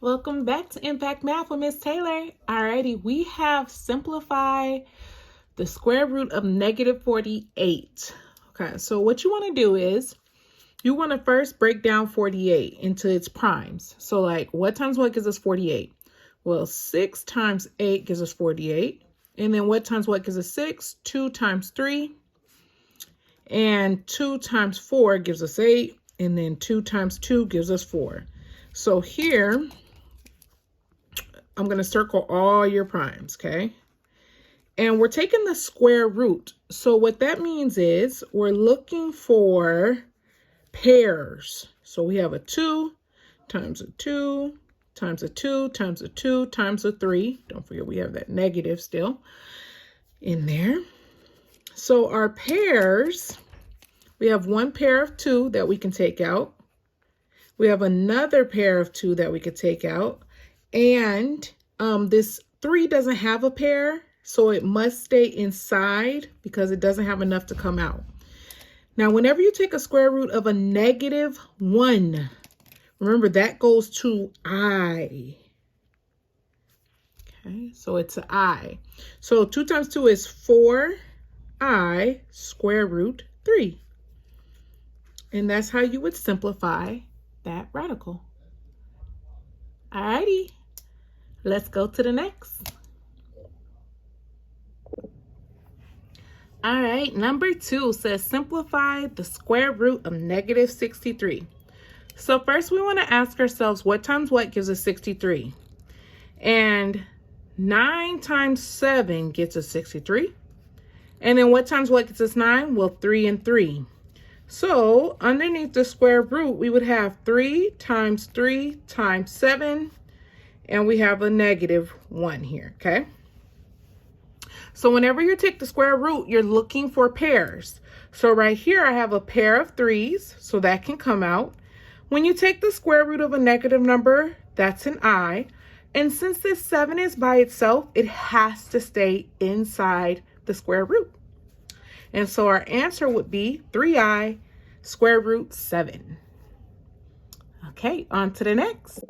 Welcome back to Impact Math with Miss Taylor. Alrighty, we have simplified the square root of -48. Okay, so what you want to do is you want to first break down 48 into its primes. So like what times what gives us 48? Well, 6 times 8 gives us 48. And then what times what gives us 6? 2 times 3. And 2 times 4 gives us 8. And then 2 times 2 gives us 4. So here, I'm going to circle all your primes, okay? And we're taking the square root. So what that means is we're looking for pairs. So we have a 2 times a 2 times a 2 times a 2 times a 3. Don't forget we have that negative still in there. So our pairs, we have one pair of 2 that we can take out. We have another pair of 2 that we could take out. And this 3 doesn't have a pair, so it must stay inside because it doesn't have enough to come out. Now, whenever you take a square root of a -1, remember that goes to I. Okay, so it's an I. So 2 times 2 is 4I square root 3. And that's how you would simplify that radical. Alrighty, let's go to the next. All right, number 2 says simplify the square root of -63. So first we want to ask ourselves what times what gives us 63? And 9 times 7 gets us 63. And then what times what gets us 9? Well, 3 and 3. So underneath the square root, we would have 3 times 3 times 7. And we have a -1 here, okay? So whenever you take the square root, you're looking for pairs. So right here, I have a pair of 3's, so that can come out. When you take the square root of a negative number, that's an I. And since this 7 is by itself, it has to stay inside the square root. And so our answer would be 3I square root 7. Okay, on to the next.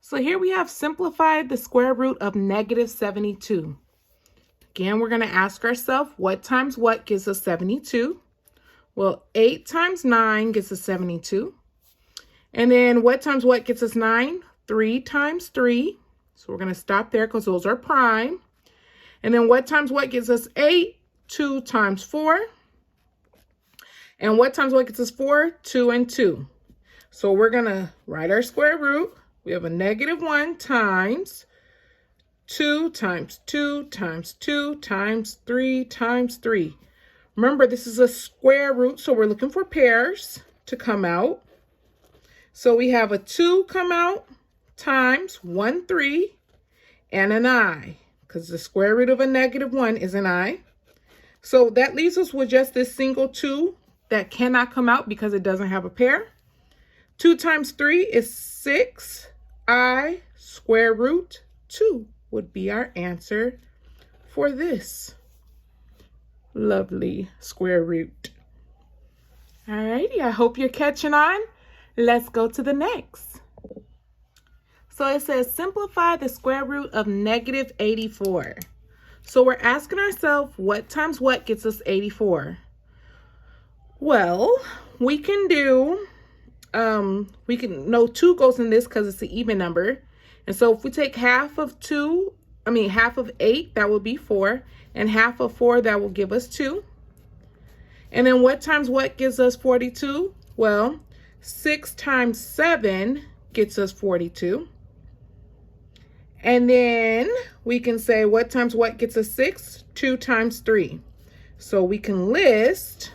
So here we have simplified the square root of -72. Again, we're going to ask ourselves what times what gives us 72? Well, 8 times 9 gives us 72. And then what times what gets us 9? 3 times 3. So we're going to stop there because those are prime. And then what times what gives us 8? 2 times 4. And what times what gets us 4? 2 and 2. So we're going to write our square root. We have a -1 times 2 times 2 times 2 times 3 times 3. Remember, this is a square root, so we're looking for pairs to come out. So we have a 2 come out times 1, 3, and an I, because the square root of a -1 is an I. So that leaves us with just this single 2 that cannot come out because it doesn't have a pair. 2 times 3 is 6I square root 2 would be our answer for this lovely square root. Alrighty, I hope you're catching on. Let's go to the next. So it says simplify the square root of -84. So we're asking ourselves what times what gets us 84? Well, we can do, no 2 goes in this because it's an even number. And so if we take half of 8, that would be 4. And half of 4, that will give us 2. And then what times what gives us 42? Well, 6 times 7 gets us 42. And then we can say what times what gets us 6? 2 times 3. So we can list,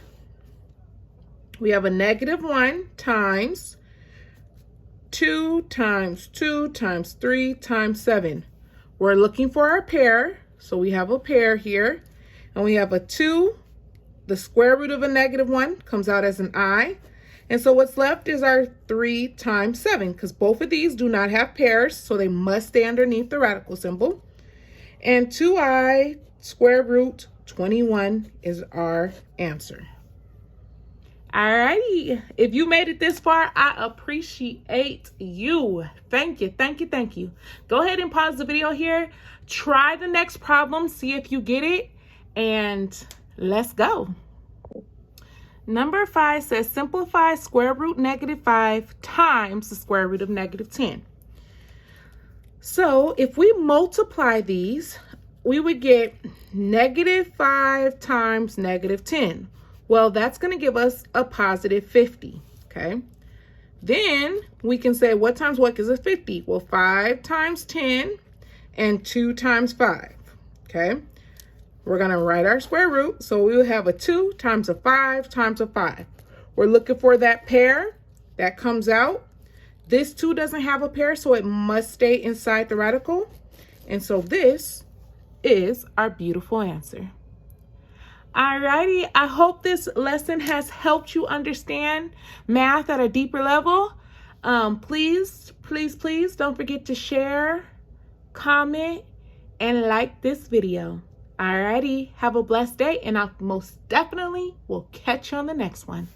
we have a -1 times 2 times 2 times 3 times 7. We're looking for our pair, so we have a pair here. And we have a 2. The square root of a -1 comes out as an I. And so what's left is our 3 times 7, because both of these do not have pairs, so they must stay underneath the radical symbol. And 2I square root 21 is our answer. Alrighty, if you made it this far, I appreciate you. Thank you, thank you, thank you. Go ahead and pause the video here. Try the next problem, see if you get it, and let's go. Number 5 says simplify square root -5 times the square root of -10. So if we multiply these, we would get -5 times -10. Well, that's going to give us a positive 50, okay? Then we can say what times what gives us 50? Well, 5 times 10 and 2 times 5, okay? We're going to write our square root. So we will have a 2 times a 5 times a 5. We're looking for that pair. That comes out. This 2 doesn't have a pair, so it must stay inside the radical. And so this is our beautiful answer. Alrighty, I hope this lesson has helped you understand math at a deeper level. Please don't forget to share, comment, and like this video. Alrighty, have a blessed day, and I most definitely will catch you on the next one.